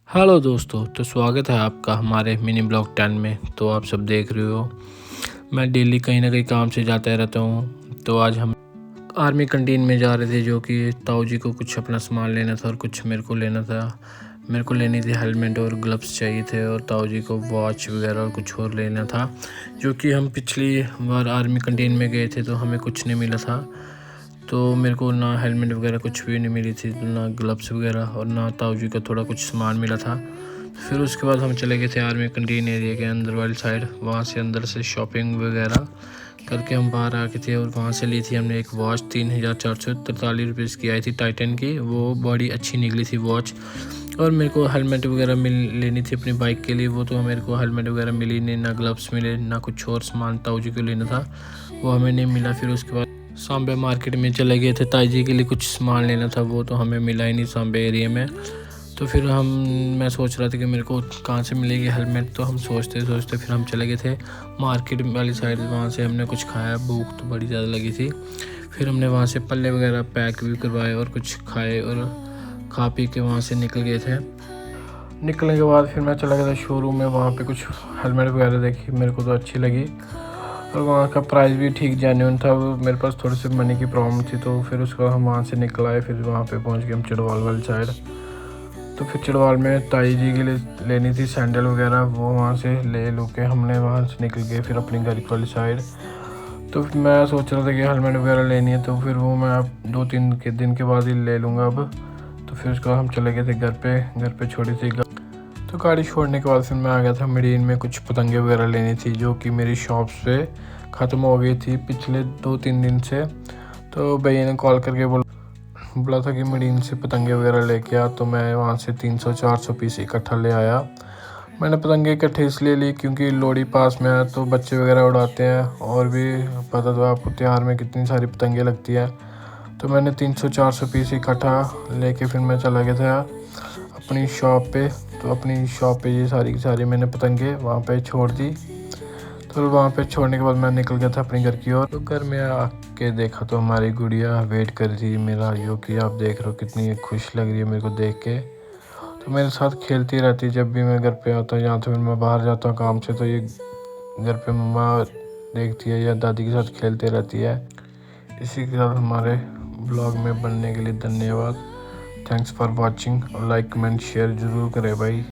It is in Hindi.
हेलो दोस्तों, तो स्वागत है आपका हमारे मिनी ब्लॉग 10 में। तो आप सब देख रहे हो मैं डेली कहीं ना कहीं काम से जाता रहता हूँ। तो आज हम आर्मी कैंटीन में जा रहे थे, जो कि ताऊ जी को कुछ अपना सामान लेना था और कुछ मेरे को लेना था। मेरे को लेनी थी हेलमेट और ग्लव्स चाहिए थे, और ताऊ जी को वॉच वगैरह और कुछ और लेना था, जो कि हम पिछली बार आर्मी कैंटीन में गए थे तो हमें कुछ नहीं मिला था। तो मेरे को ना हेलमेट वगैरह कुछ भी नहीं मिली थी, ना ग्लव्स वगैरह, और ना ताऊ जी का थोड़ा कुछ सामान मिला था। फिर उसके बाद हम चले गए थे आर्मी कैंटीन एरिया के अंदर वाली साइड। वहाँ से अंदर से शॉपिंग वगैरह करके हम बाहर आ गए थे, और वहाँ से ली थी हमने एक वॉच 3443 की आई थी, टाइटन की। वो बड़ी अच्छी निकली थी वॉच। और मेरे को हेलमेट वगैरह लेनी थी अपनी बाइक के लिए। वो तो मेरे को हेलमेट वगैरह मिली नहीं, ना ग्लव्स मिले, ना कुछ और सामान ताऊ जी को लेना था, वो हमें नहीं मिला। फिर उसके बाद सांबे मार्केट में चले गए थे, ताई जी के लिए कुछ सामान लेना था, वो तो हमें मिला ही नहीं सांबे एरिया में। तो फिर मैं सोच रहा था कि मेरे को कहाँ से मिलेगी हेलमेट। तो हम सोचते सोचते फिर हम चले गए थे मार्केट वाली साइड। वहाँ से हमने कुछ खाया, भूख तो बड़ी ज़्यादा लगी थी। फिर हमने वहाँ से पल्ले वगैरह पैक भी करवाए और कुछ खाए, और खा पी के वहाँ से निकल गए थे। निकलने के बाद फिर मैं चला गया था शोरूम में। वहाँ पे कुछ हेलमेट वगैरह देखी, मेरे को तो अच्छी लगी, और वहाँ का प्राइस भी ठीक जेन्युइन था। मेरे पास थोड़ी सी मनी की प्रॉब्लम थी, तो फिर उसके बाद हम वहाँ से निकल आए। फिर वहाँ पे पहुँच गए हम चिड़वाल वाली साइड। तो फिर चिड़वाल में ताई जी के लिए लेनी थी सैंडल वगैरह, वो वहाँ से ले लो के हमने वहाँ से निकल गए फिर अपनी घर वाली साइड। तो फिर मैं सोच रहा था कि हेलमेट वगैरह लेनी है, तो फिर वो मैं अब 2-3 दिन के बाद ही ले लूँगा अब। तो फिर उसके बाद हम चले गए थे घर पे छोटी सी। तो गाड़ी छोड़ने के बाद फिर मैं आ गया था मिडीन में। कुछ पतंगे वगैरह लेनी थी, जो कि मेरी शॉप से ख़त्म हो गई थी पिछले 2-3 दिन से। तो भैया ने कॉल करके बोला था कि मिडीन से पतंगे वगैरह लेके आ। तो मैं वहाँ से 300-400 पीस इकट्ठा ले आया। मैंने पतंगे इकट्ठे इसलिए ली क्योंकि लोहड़ी पास में है, तो बच्चे वगैरह उड़ाते हैं, और भी पता तो आपको त्यौहार में कितनी सारी पतंगे लगती है। तो मैंने 300-400 पीस इकट्ठा लेके फिर मैं चला गया था अपनी शॉप पे। तो अपनी शॉप पे ये सारी की सारी मैंने पतंगे वहाँ पे छोड़ दी। तो वहाँ पे छोड़ने के बाद मैं निकल गया था अपने घर की ओर। तो घर में आके देखा तो हमारी गुड़िया वेट कर रही मेरा, जो कि आप देख रहे हो कितनी खुश लग रही है मेरे को देख के। तो मेरे साथ खेलती रहती है जब भी मैं घर पे आता हूँ, या तो फिर मैं बाहर जाता हूँ काम से, तो ये घर पे मम्मा देखती है या दादी के साथ खेलते रहती है। इसी के साथ हमारे ब्लॉग में बनने के लिए धन्यवाद। थैंक्स फॉर वॉचिंग, और लाइक कमेंट शेयर ज़रूर करें भाई।